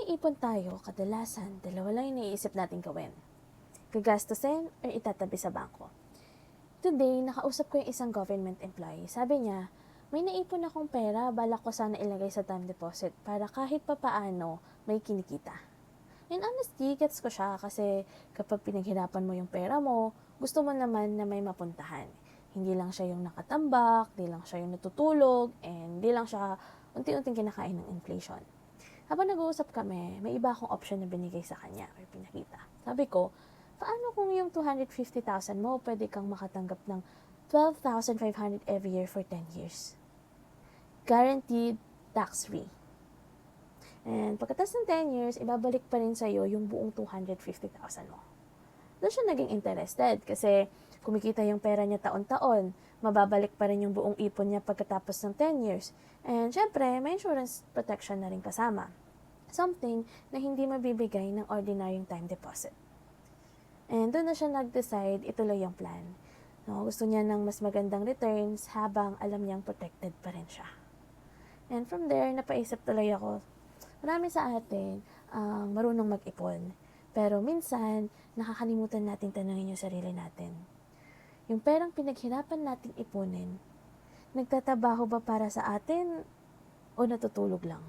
may ipon tayo, kadalasan, dalawa lang yung naiisip natin gawin. Gagastusin or itatabi sa bangko. Today, nakausap ko yung isang government employee. Sabi niya, may naipon akong pera, balak ko sana ilagay sa time deposit para kahit papaano may kinikita. In honesty, gets ko siya kasi kapag pinaghirapan mo yung pera mo, gusto mo naman na may mapuntahan. Hindi lang siya yung nakatambak, hindi lang siya yung natutulog, and hindi lang siya unti-unting kinakain ng inflation. Habang nag-uusap kami, may iba akong option na binigay sa kanya or pinakita. Sabi ko, paano kung yung 250,000 mo, pwede kang makatanggap ng 12,500 every year for 10 years? Guaranteed, tax-free. And pagkatapos ng 10 years, ibabalik pa rin sa'yo yung buong 250,000 mo. Doon siya naging interested kasi kumikita yung pera niya taon-taon, mababalik pa rin yung buong ipon niya pagkatapos ng 10 years. And syempre, may insurance protection na rin kasama. Something na hindi mabibigay ng ordinaryong time deposit. And doon na siya nag-decide ituloy yung plan. No, gusto niya ng mas magandang returns habang alam niyang protected pa rin siya. And from there, napaisip tuloy ako, marami sa atin marunong mag-ipon. Pero minsan, nakakalimutan natin tanungin yung sarili natin. Yung perang pinaghirapan nating ipunin, nagtatabaho ba para sa atin o natutulog lang?